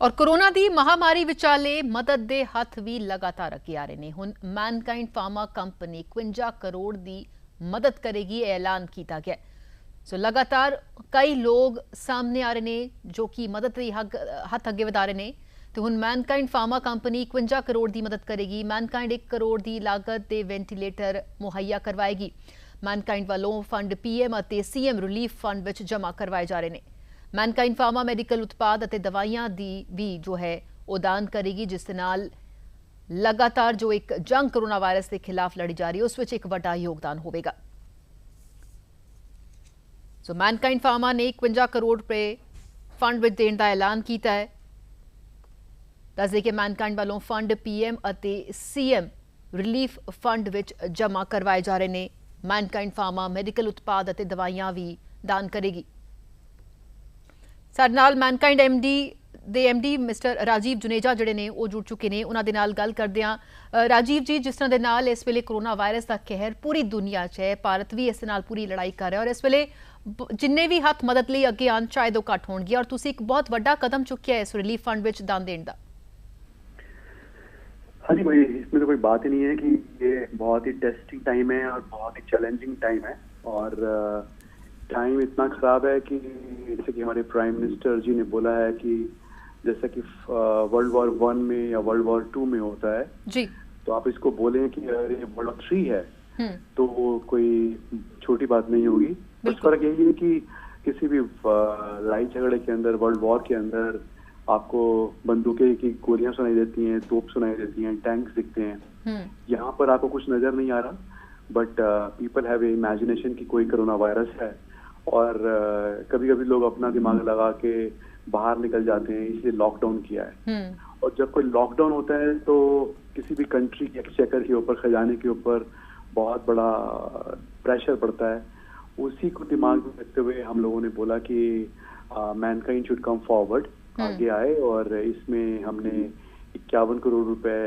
और कोरोना दी महामारी विचाले मदद दे हथ भी लगातार अगे आ रहे ने। हुण मैनकाइंड फार्मा कंपनी 51 करोड़ की मदद करेगी, ऐलान किया गया। सो लगातार कई लोग सामने आ रहे ने जो कि मदद दे हथ अगे वधा रहे ने। तो हुण मैनकाइंड फार्मा कंपनी 51 करोड़ की मदद करेगी। मैनकाइंड 1 करोड़ की लागत के वेंटीलेटर मुहैया करवाएगी। मैनकाइंड वालों फंड पीएम और सीएम रिलीफ फंड विच जमा करवाए जा रहे हैं। मैनकाइंड फार्मा मैडिकल उत्पाद और दवाइयां दी भी जो है वो दान करेगी, जिस नाल लगातार जो एक जंग कोरोना वायरस के खिलाफ लड़ी जा रही है उस विच एक बड़ा योगदान होगा। सो मैनकाइंड फार्मा ने 51 करोड़ रुपए फंड विच देने का ऐलान किया है। दस दे कि मैनकाइंड वालों फंड पीएम और सीएम रिलीफ फंड विच जमा करवाए जा रहे हैं। मैनकाइंड फार्मा मैडिकल उत्पाद और दवाइयां भी दान करेगी। साडे नाल Mankind MD mister Rajiv Juneja जिहड़े ने वो जुड़ चुके हैं। उन्हां दे नाल गल करदे हां। राजीव जी, जिस तरह दे नाल इस वेले कोरोना वायरस का कहर पूरी दुनिया च है, भारत भी इस नाल पूरी लड़ाई कर रहा है और इस वेले जिन्ने भी हथ मदद लई अगे आन शायद वो घट होणगे और तुसीं एक बहुत वड्डा कदम चुक्या है इस रिलीफ फंड विच दान देण दा। हाँ जी भाई, इसमें तो कोई बात ही नहीं है कि ये बहुत ही टेस्टिंग टाइम है और बहुत ही चैलेंजिंग टाइम है। और टाइम इतना खराब है कि जैसे कि हमारे प्राइम मिनिस्टर जी ने बोला है कि जैसा कि वर्ल्ड वॉर 1 में या वर्ल्ड वॉर 2 में होता है जी, तो आप इसको बोलें कि अगर ये वर्ल्ड वॉर 3 है तो वो कोई छोटी बात नहीं होगी। बस फर्क यही है कि किसी भी लड़ाई झगड़े के अंदर, वर्ल्ड वॉर के अंदर आपको बंदूकें की गोलियां सुनाई देती हैं, तोप सुनाई देती हैं, टैंक्स दिखते हैं। यहाँ पर आपको कुछ नजर नहीं आ रहा, बट पीपल हैव इमेजिनेशन कि कोई कोरोना वायरस है और कभी कभी लोग अपना दिमाग लगा के बाहर निकल जाते हैं, इसलिए लॉकडाउन किया है। और जब कोई लॉकडाउन होता है तो किसी भी कंट्री के एक्सचेकर के ऊपर, खजाने के ऊपर बहुत बड़ा प्रेशर पड़ता है। उसी को दिमाग में रखते हुए हम लोगों ने बोला कि मैनकाइंड शुड कम फॉरवर्ड, आगे आए और इसमें हमने 51 करोड़ रुपए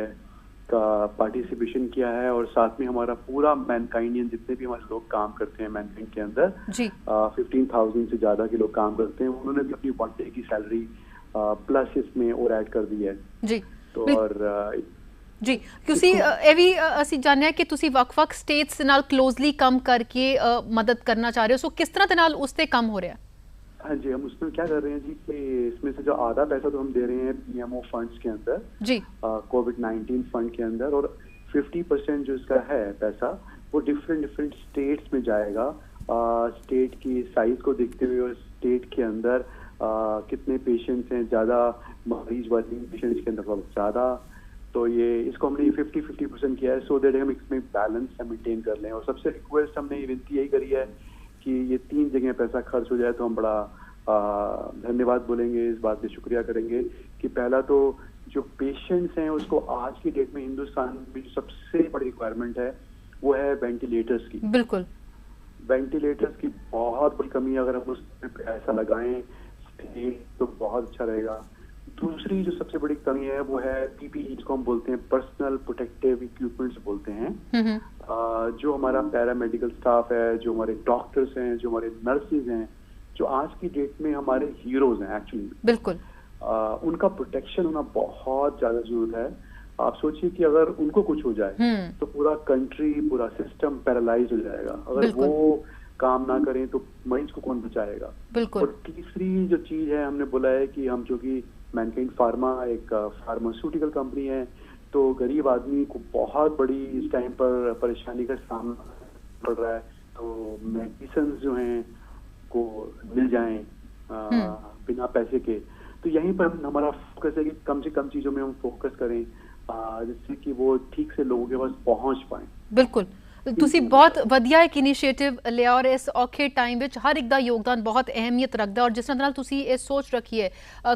का पार्टिसिपेशन किया है। और साथ में हमारा पूरा मैनकाइंडियन जितने भी हमारे लोग काम करते हैं मैनकाइंड के अंदर 15,000 से ज्यादा के लोग काम करते हैं, उन्होंने भी अपनी 1 डे की सैलरी प्लस इसमें और ऐड कर दी है जी। तो और जी, ਤੁਸੀਂ ਇਹ ਵੀ ਅਸੀਂ ਜਾਣਿਆ ਕਿ ਤੁਸੀਂ ਵੱਖ-ਵੱਖ ਸਟੇਟਸ ਨਾਲ ਕਲੋਜ਼ਲੀ ਕੰਮ ਕਰਕੇ मदद करना चाह रहे हो। सो किस तरह के नाल उस पे काम हो रहा है? हाँ जी, हम उसमें क्या कर रहे हैं जी कि इसमें से जो आधा पैसा तो हम दे रहे हैं पीएमओ फंड्स के अंदर जी, कोविड-19 फंड के अंदर, और 50% जो इसका है पैसा वो डिफरेंट स्टेट्स में जाएगा। स्टेट की साइज को देखते हुए और स्टेट के अंदर कितने पेशेंट्स हैं, ज्यादा मरीज वाले पेशेंट्स के अंदर बहुत ज्यादा, तो ये इसको हमने 50% किया है सो दैट हम इसमें बैलेंस मेंटेन कर लें। और सबसे रिक्वेस्ट हमने विनती यही करी है कि ये 3 जगह पैसा खर्च हो जाए तो हम बड़ा धन्यवाद बोलेंगे, इस बात पे शुक्रिया करेंगे कि पहला तो जो पेशेंट्स हैं उसको आज की डेट में हिंदुस्तान में जो सबसे बड़ी रिक्वायरमेंट है वो है वेंटिलेटर्स की। बिल्कुल, वेंटिलेटर्स की बहुत बड़ी कमी है। अगर हम उसमें पैसा लगाएं तो बहुत अच्छा रहेगा। दूसरी जो सबसे बड़ी कमी है वो है पीपीई, जिसको हम बोलते हैं पर्सनल प्रोटेक्टिव इक्विपमेंट्स बोलते हैं। जो हमारा पैरामेडिकल स्टाफ है, जो हमारे डॉक्टर्स हैं, जो हमारे नर्सेज हैं, जो आज की डेट में हमारे हीरोज हैं एक्चुअली, बिल्कुल उनका प्रोटेक्शन होना बहुत ज्यादा जरूरत है। आप सोचिए कि अगर उनको कुछ हो जाए तो पूरा कंट्री, पूरा सिस्टम पैरालाइज हो जाएगा। अगर वो काम ना करें तो मरीज को कौन बचाएगा? बिल्कुल। और तीसरी जो चीज है, हमने बोला है कि हम जो कि मैनकाइंड फार्मा एक फार्मास्यूटिकल कंपनी है, तो गरीब आदमी को बहुत बड़ी इस टाइम पर परेशानी का सामना पड़ रहा है, तो मेडिसिन जो हैं को मिल जाएं बिना पैसे के। तो यहीं पर हमारा फोकस है कि कम से कम चीजों में हम फोकस करें जिससे कि वो ठीक से लोगों के पास पहुंच पाए। बिल्कुल, ਤੁਸੀਂ बहुत ਵਧੀਆ एक इनिशिएटिव लिया और इस औखे टाइम विच हर एक दा योगदान बहुत अहमियत रखता और जिस नाल तुसी ये सोच रखी है,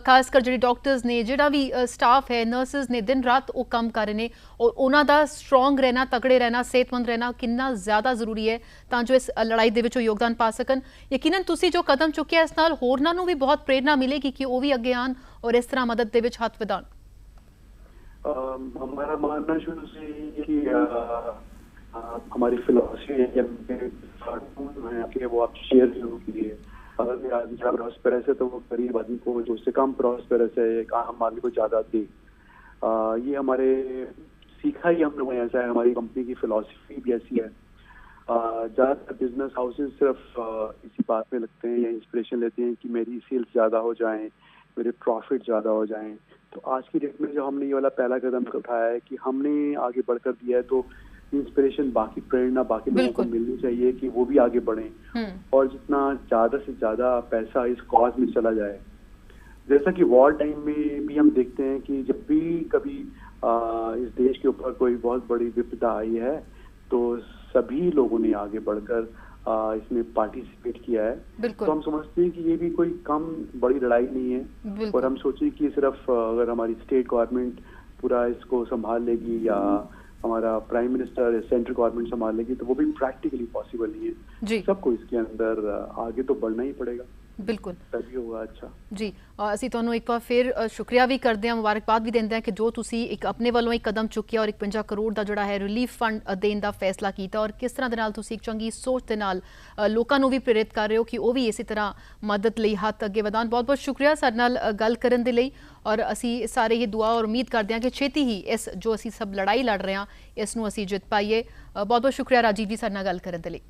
खासकर जिहड़े डॉक्टर्स ने, जिहड़ा भी स्टाफ है, नर्सिस ने, दिन रात वो काम कर रहे हैं और उन्हां दा स्ट्रोंग रहना, तगड़े रहना, सेहतमंद रहना कितना ज़्यादा जरूरी है तां जो इस लड़ाई दे विच योगदान पा सकन। यकीनन तुसी जो कदम चुक्या इस नाल होरनां नूं भी बहुत प्रेरणा मिलेगी कि वो भी अगे आन और इस तरह मदद दे विच हाथ वधान। हमारा मानना शुरू से कि हमारी फिलॉसफी है कि वो आप शेयर जरूर कीजिए। अगर आदमी ज़्यादा प्रॉस्पेरस है तो वो गरीब आदमी को जो उससे कम प्रॉस्पेरस है, एक आम आदमी को ज़्यादा दे। ये हमारे सीखा ही हम लोगों ने ऐसा है, हमारी कंपनी की फिलॉसफी भी ऐसी है। ज़्यादातर बिजनेस हाउसेज सिर्फ इसी बात में लगते हैं या इंस्पिरेशन लेते हैं कि मेरी सेल्स ज़्यादा हो जाएं, मेरे प्रॉफिट ज़्यादा हो जाएं। तो आज की डेट में जो हमने ये वाला पहला कदम उठाया है कि हमने आगे बढ़कर दिया है, तो इंस्पिरेशन, बाकी प्रेरणा बाकी लोगों को मिलनी चाहिए कि वो भी आगे बढ़ें और जितना ज़्यादा से ज़्यादा पैसा इस कॉज में चला जाए। जैसा कि वॉर टाइम में भी हम देखते हैं कि जब भी कभी इस देश के ऊपर कोई बहुत बड़ी विपदा आई है तो सभी लोगों ने आगे बढ़कर इसमें पार्टिसिपेट किया है। तो हम समझते हैं कि ये भी कोई कम बड़ी लड़ाई नहीं है और हम सोचें कि सिर्फ अगर हमारी स्टेट गवर्नमेंट पूरा इसको संभाल लेगी या हमारा प्राइम मिनिस्टर सेंट्रल गवर्नमेंट संभाल लेगी तो वो भी प्रैक्टिकली पॉसिबल नहीं है। सबको इसके अंदर आगे तो बढ़ना ही पड़ेगा। बिल्कुल तभी होगा अच्छा जी। ਅਸੀਂ ਤੁਹਾਨੂੰ ਇੱਕ ਵਾਰ ਫਿਰ ਸ਼ੁਕਰੀਆ ਵੀ ਕਰਦੇ ਹਾਂ, ਮੁਬਾਰਕਬਾਦ ਵੀ ਦਿੰਦੇ ਹਾਂ ਕਿ ਜੋ ਤੁਸੀਂ ਇੱਕ ਆਪਣੇ ਵੱਲੋਂ ਇੱਕ ਕਦਮ ਚੁੱਕਿਆ ਔਰ 51 ਕਰੋੜ ਦਾ ਜਿਹੜਾ ਹੈ ਰਿਲੀਫ ਫੰਡ ਦੇਣ ਦਾ ਫੈਸਲਾ ਕੀਤਾ ਔਰ ਕਿਸ ਤਰ੍ਹਾਂ ਦੇ ਨਾਲ ਤੁਸੀਂ ਇੱਕ ਚੰਗੀ ਸੋਚ ਦੇ ਨਾਲ ਲੋਕਾਂ ਨੂੰ ਵੀ ਪ੍ਰੇਰਿਤ ਕਰ ਰਹੇ ਹੋ ਕਿ ਉਹ ਵੀ ਇਸੇ ਤਰ੍ਹਾਂ ਮਦਦ ਲਈ ਹੱਥ ਅੱਗੇ ਵਧਾਉਣ। ਬਹੁਤ ਬਹੁਤ ਸ਼ੁਕਰੀਆ ਸਾਡੇ ਨਾਲ ਗੱਲ ਕਰਨ ਦੇ ਲਈ ਔਰ ਅਸੀਂ ਸਾਰੇ ਇਹ ਦੁਆ ਔਰ ਉਮੀਦ ਕਰਦੇ ਹਾਂ ਕਿ ਛੇਤੀ ਹੀ ਇਸ ਜੋ ਅਸੀਂ ਸਭ ਲੜਾਈ ਲੜ ਰਹੇ ਹਾਂ ਇਸ ਨੂੰ ਅਸੀਂ ਜਿੱਤ ਪਾਈਏ। ਬਹੁਤ ਬਹੁਤ ਸ਼ੁਕਰੀਆ ਰਾਜੀਵ ਜੀ ਸਾਡੇ ਨਾਲ ਗੱਲ ਕਰਨ ਦੇ ਲਈ।